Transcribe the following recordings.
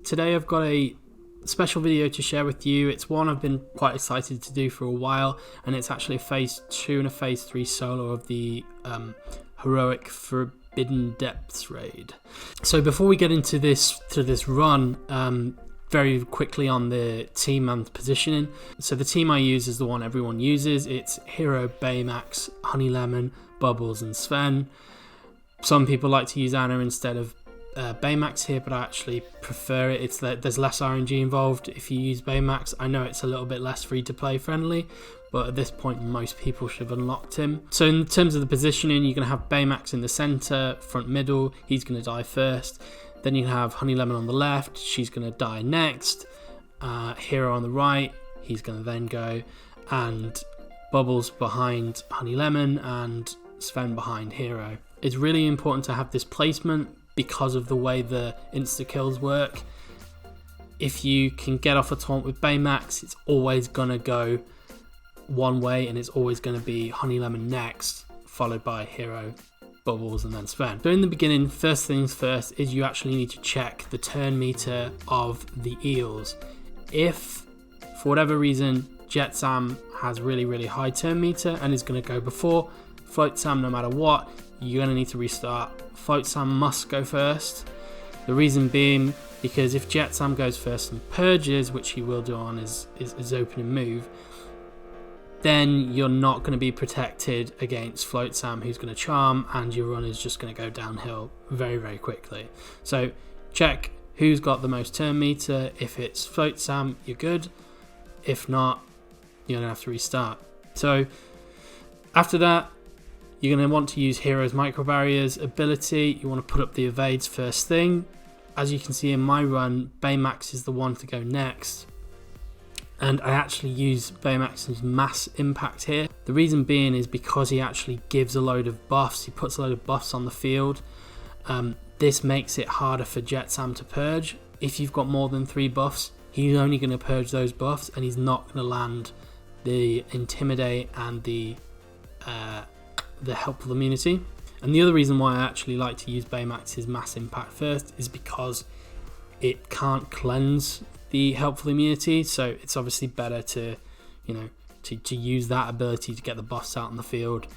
Today I've got a special video to share with you. It's one I've been quite excited to do for a while, and it's actually a phase 2 and a phase 3 solo of the heroic Forbidden Depths raid. So before we get into this run, very quickly on the team and positioning. So the team I use is the one everyone uses. It's Hero, Baymax, Honey Lemon, Bubbles and Sven. Some people like to use Anna instead of Baymax here, but I actually prefer it. It's that there's less RNG involved if you use Baymax. I know it's a little bit less free to play friendly, but at this point most people should have unlocked him. So in terms of the positioning, you're going to have Baymax in the center, front middle. He's going to die first. Then you have Honey Lemon on the left, she's going to die next. Hero on the right, he's going to then go. And Bubbles behind Honey Lemon and Sven behind Hero. It's really important to have this placement because of the way the insta-kills work. If you can get off a taunt with Baymax, it's always going to go one way, and it's always going to be Honey Lemon next, followed by Hero, Bubbles and then Sven. So in the beginning, first things first is you actually need to check the turn meter of the eels. If for whatever reason Jet Sam has really high turn meter and is going to go before Float Sam no matter what, you're going to need to restart. Float Sam must go first. The reason being because if Jet Sam goes first and purges, which he will do on his opening move, then you're not going to be protected against Float Sam, who's going to charm, and your run is just going to go downhill very quickly. So check who's got the most turn meter. If it's Float Sam, you're good. If not, you're going to have to restart. So after that, you're going to want to use Hero's Micro Barriers ability. You want to put up the evades first thing. As you can see in my run, Baymax is the one to go next. And I actually use Baymax's mass impact here. The reason being is because he actually gives a load of buffs. He puts a load of buffs on the field. This makes it harder for Jet Sam to purge. If you've got more than 3 buffs, he's only going to purge those buffs, and he's not going to land the Intimidate and the Helpful Immunity. And the other reason why I actually like to use Baymax's mass impact first is because it can't cleanse the Helpful Immunity, so it's obviously better to use that ability to get the buffs out in the field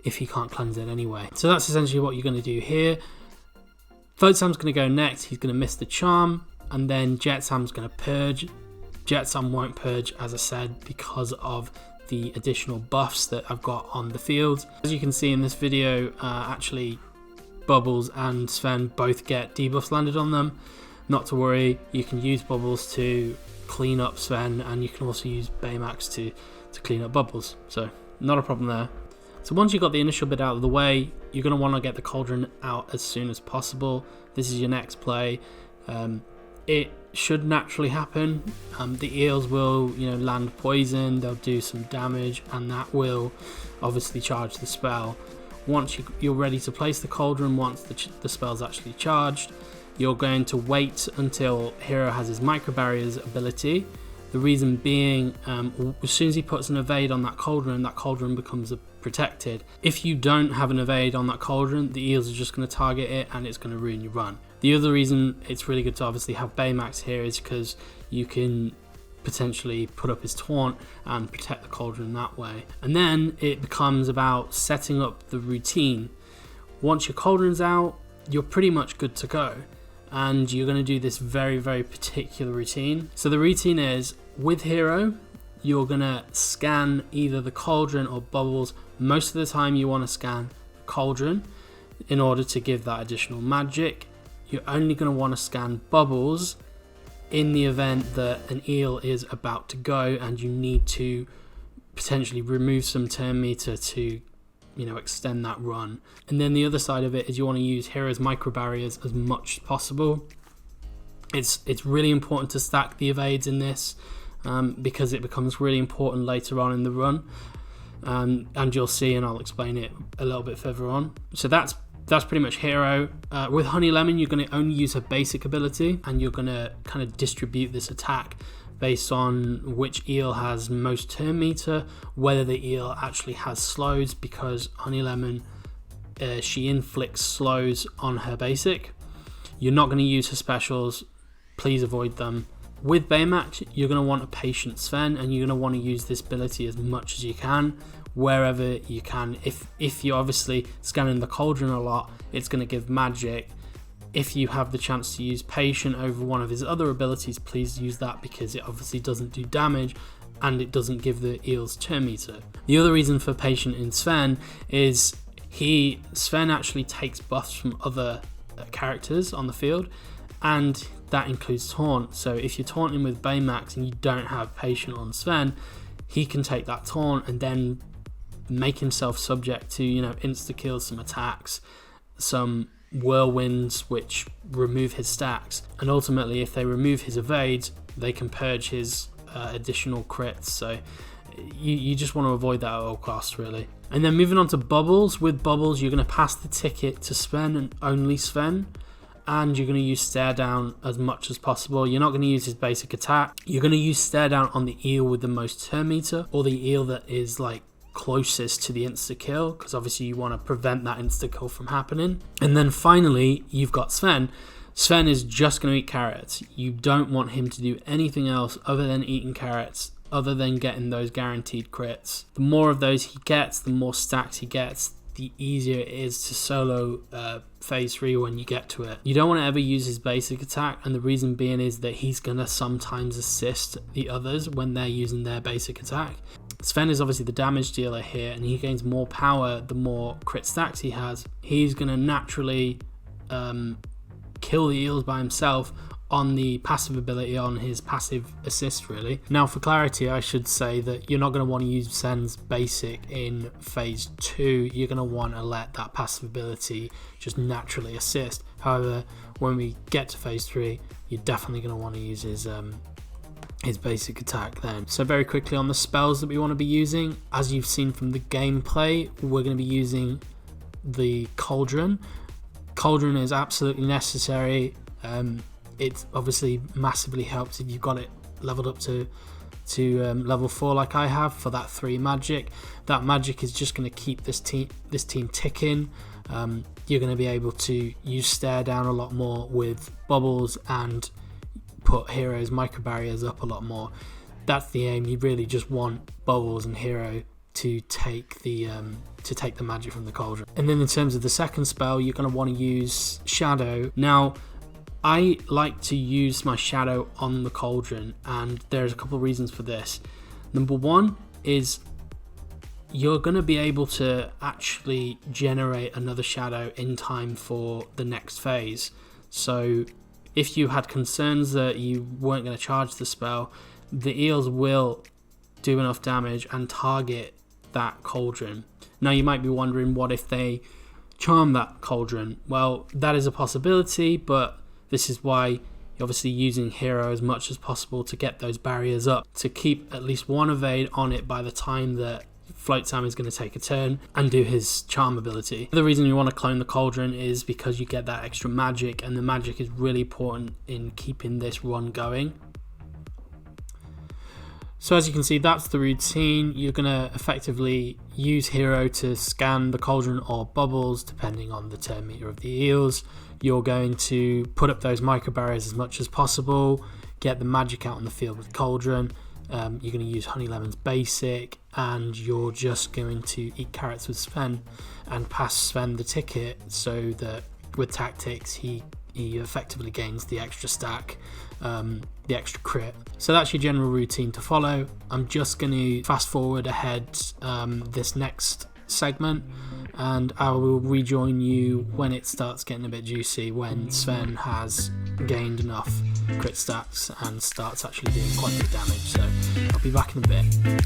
if he can't cleanse it anyway. So that's essentially what you're going to do here. Float Sam's going to go next. He's going to miss the charm, and then Jet Sam's going to purge. Jet Sam won't purge, as I said, because of the additional buffs that I've got on the field. As you can see in this video, actually Bubbles and Sven both get debuffs landed on them. Not to worry, you can use Bubbles to clean up Sven, and you can also use Baymax to clean up Bubbles, so not a problem there. So once you've got the initial bit out of the way, you're going to want to get the Cauldron out as soon as possible. This is your next play. It should naturally happen. The eels will land poison, they'll do some damage, and that will obviously charge the spell. Once you're ready to place the Cauldron, once the spell's actually charged, you're going to wait until Hero has his Micro Barriers ability. The reason being, as soon as he puts an evade on that Cauldron becomes protected. If you don't have an evade on that Cauldron, the eels are just going to target it and it's going to ruin your run. The other reason it's really good to obviously have Baymax here is because you can potentially put up his taunt and protect the Cauldron that way. And then it becomes about setting up the routine. Once your Cauldron's out, you're pretty much good to go. And you're going to do this very particular routine. So the routine is, with Hero, you're going to scan either the Cauldron or Bubbles. Most of the time you want to scan Cauldron in order to give that additional magic. You're only going to want to scan Bubbles in the event that an eel is about to go and you need to potentially remove some turn meter to extend that run. And then the other side of it is you want to use Hero's Micro Barriers as much as possible. It's really important to stack the evades in this because it becomes really important later on in the run, and you'll see, and I'll explain it a little bit further on. So that's pretty much Hero. With Honey Lemon, you're going to only use her basic ability, and you're going to kind of distribute this attack based on which eel has most turn meter, whether the eel actually has slows, because Honey Lemon, she inflicts slows on her basic. You're not going to use her specials please avoid them. With Baymax, you're going to want a patient Sven, and you're going to want to use this ability as much as you can, wherever you can. If you're obviously scanning the Cauldron a lot, it's going to give magic. If you have the chance to use patient over one of his other abilities, please use that, because it obviously doesn't do damage and it doesn't give the eels turn meter. The other reason for patient in Sven is Sven actually takes buffs from other characters on the field, and that includes taunt. So if you're taunting with Baymax and you don't have patient on Sven, he can take that taunt and then make himself subject to, insta kills, some attacks, some whirlwinds which remove his stacks, and ultimately if they remove his evades, they can purge his additional crits. So you just want to avoid that at all costs, really. And then moving on to Bubbles. With Bubbles, you're going to pass the ticket to Sven and only Sven, and you're going to use Stare Down as much as possible. You're not going to use his basic attack. You're going to use Stare Down on the eel with the most turn meter, or the eel that is like closest to the insta kill, because obviously you want to prevent that insta kill from happening. And then finally, you've got Sven. Sven is just going to eat carrots. You don't want him to do anything else other than eating carrots, other than getting those guaranteed crits. The more of those he gets, the more stacks he gets, the easier it is to solo phase 3 when you get to it. You don't want to ever use his basic attack, and the reason being is that he's going to sometimes assist the others when they're using their basic attack. Sven is obviously the damage dealer here, and he gains more power the more crit stacks he has. He's going to naturally kill the eels by himself on the passive ability, on his passive assist, really. Now, for clarity, I should say that you're not going to want to use Sven's basic in phase 2. You're going to want to let that passive ability just naturally assist. However, when we get to phase 3, you're definitely going to want to use his basic attack then. So very quickly on the spells that we want to be using, as you've seen from the gameplay, we're going to be using the Cauldron. Cauldron is absolutely necessary. It obviously massively helps if you've got it leveled up to level 4 like I have for that 3 magic. That magic is just going to keep this team ticking. You're going to be able to use Stare Down a lot more with Bubbles and put Hero's micro barriers up a lot more. That's the aim. You really just want Bubbles and Hero to take the magic from the Cauldron. And then in terms of the second spell, you're going to want to use Shadow. Now, I like to use my Shadow on the Cauldron, and there's a couple of reasons for this. Number one is you're going to be able to actually generate another Shadow in time for the next phase. So if you had concerns that you weren't going to charge the spell, the eels will do enough damage and target that Cauldron. Now you might be wondering, what if they charm that Cauldron? Well, that is a possibility, but this is why you're obviously using Hero as much as possible to get those barriers up, to keep at least one evade on it by the time that Float Sam is going to take a turn and do his charm ability. The reason you want to clone the Cauldron is because you get that extra magic, and the magic is really important in keeping this run going. So as you can see, that's the routine. You're going to effectively use Hero to scan the Cauldron or Bubbles, depending on the turn meter of the eels. You're going to put up those micro barriers as much as possible, get the magic out on the field with Cauldron. You're going to use Honey Lemon's basic, and you're just going to eat carrots with Sven and pass Sven the ticket, so that with tactics he effectively gains the extra stack, the extra crit. So that's your general routine to follow. I'm just going to fast forward ahead this next segment, and I will rejoin you when it starts getting a bit juicy, when Sven has gained enough crit stacks and starts actually doing quite good damage. So I'll be back in a bit.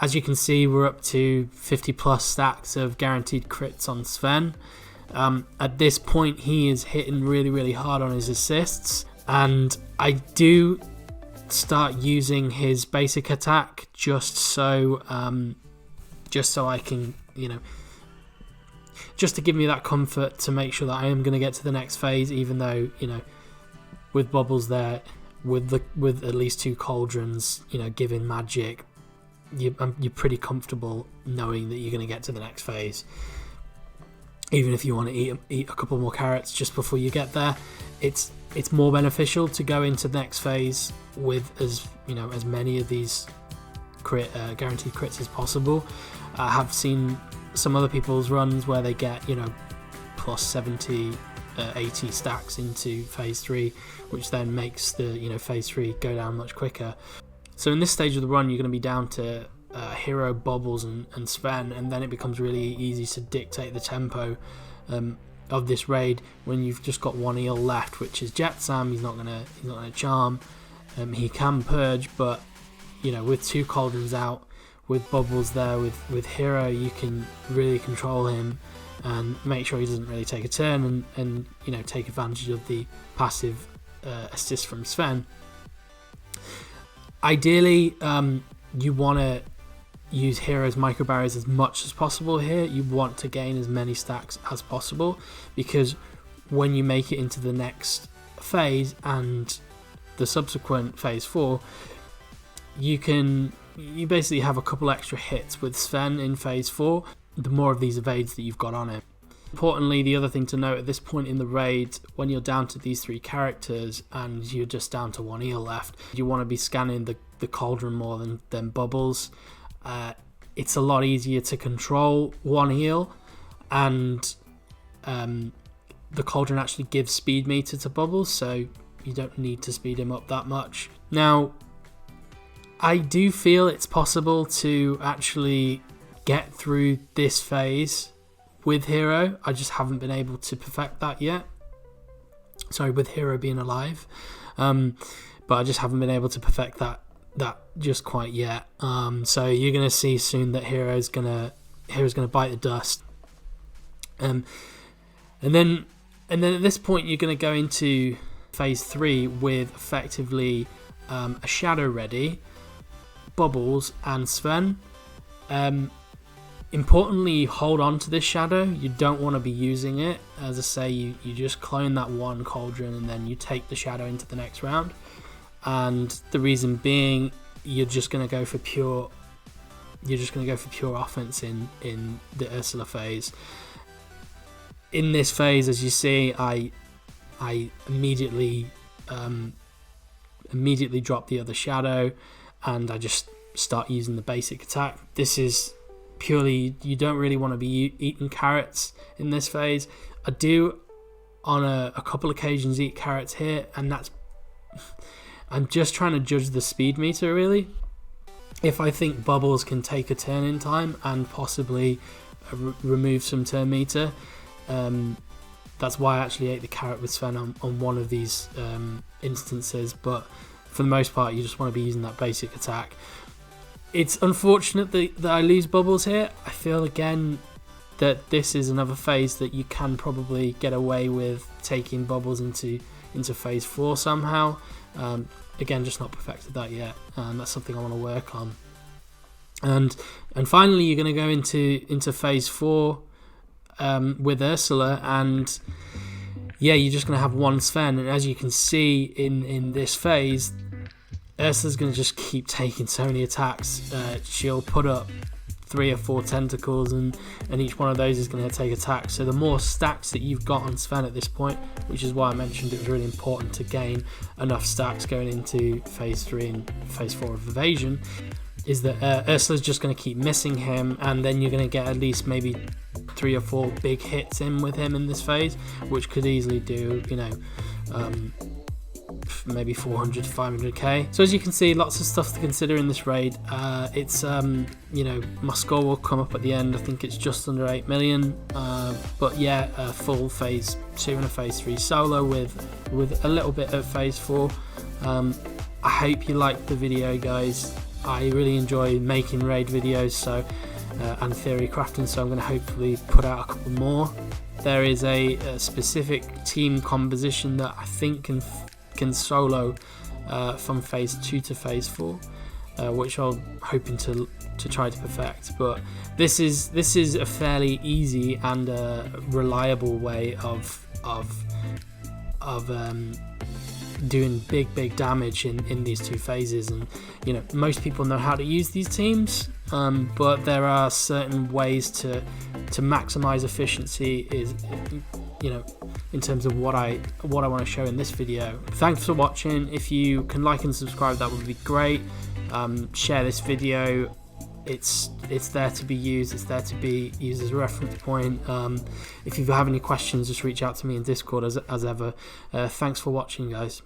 As you can see, we're up to 50 plus stacks of guaranteed crits on Sven. At this point, he is hitting really hard on his assists, and I do start using his basic attack just so I can, just to give me that comfort to make sure that I am going to get to the next phase, even though, with bubbles there, with at least 2 cauldrons, giving magic, you're pretty comfortable knowing that you're going to get to the next phase. Even if you want to eat a couple more carrots just before you get there, it's more beneficial to go into the next phase with as many of these guaranteed crits as possible. I have seen some other people's runs where they get plus 70, 80 stacks into phase 3, which then makes the phase 3 go down much quicker. So in this stage of the run, you're going to be down to Hero, Bubbles, and Sven, and then it becomes really easy to dictate the tempo of this raid when you've just got 1 eel left, which is Jetsam. He's not gonna charm. He can purge, but with 2 cauldrons out, with Bubbles there, with Hero, you can really control him and make sure he doesn't really take a turn, and take advantage of the passive assist from Sven. Ideally, you want to use Hero's micro barriers as much as possible here. You want to gain as many stacks as possible, because when you make it into the next phase and the subsequent phase 4, you basically have a couple extra hits with Sven in phase 4, the more of these evades that you've got on it. Importantly, the other thing to note at this point in the raid, when you're down to these 3 characters and you're just down to 1 eel left, you want to be scanning the cauldron more than Bubbles. It's a lot easier to control 1 eel, and the cauldron actually gives speed meter to Bubbles, so you don't need to speed him up that much. Now, I do feel it's possible to actually get through this phase with Hero. I just haven't been able to perfect that yet. Sorry, with Hero being alive. But I just haven't been able to perfect that just quite yet. So you're gonna see soon that Hero's gonna bite the dust. And then at this point you're gonna go into phase 3 with effectively a shadow ready, Bubbles, and Sven. Importantly, hold on to this shadow. You don't want to be using it. As I say, you just clone that 1 cauldron and then you take the shadow into the next round. And the reason being, you're just going to go for pure offense in the Ursula phase. In this phase, as you see, I immediately drop the other shadow and I just start using the basic attack. This is purely, you don't really want to be eating carrots in this phase. I do on a couple occasions eat carrots here, and that's I'm just trying to judge the speed meter really. If I think Bubbles can take a turn in time and possibly remove some turn meter, that's why I actually ate the carrot with Sven on one of these instances, but for the most part you just want to be using that basic attack. It's unfortunate that I lose Bubbles here. I feel again that this is another phase that you can probably get away with taking Bubbles into phase 4 somehow. Again, just not perfected that yet. That's something I want to work on. And finally, you're going to go into phase 4 with Ursula, and yeah, you're just going to have 1 Sven. And as you can see in this phase, Ursula's going to just keep taking so many attacks. She'll put up 3 or 4 tentacles, and each one of those is going to take attacks. So the more stacks that you've got on Sven at this point, which is why I mentioned it was really important to gain enough stacks going into phase 3 and phase 4 of evasion, is that Ursula's just going to keep missing him, and then you're going to get at least maybe 3 or 4 big hits in with him in this phase, which could easily do, maybe 400 to 500k. So as you can see, lots of stuff to consider in this raid. It's my score will come up at the end. I think it's just under 8 million, but yeah, a full phase 2 and a phase 3 solo with a little bit of phase 4. I hope you liked the video, guys. I really enjoy making raid videos, so and theory crafting, so I'm going to hopefully put out a couple more. There is a specific team composition that I think can solo from phase 2 to phase 4, which I'm hoping to try to perfect. But this is a fairly easy and reliable way of doing big damage in these 2 phases. And you know, most people know how to use these teams, but there are certain ways to maximize efficiency, is, you know, in terms of what I want to show in this video. Thanks for watching. If you can like and subscribe, that would be great. Share this video. It's there to be used. It's there to be used as a reference point. If you have any questions, just reach out to me in Discord as ever. Thanks for watching, guys.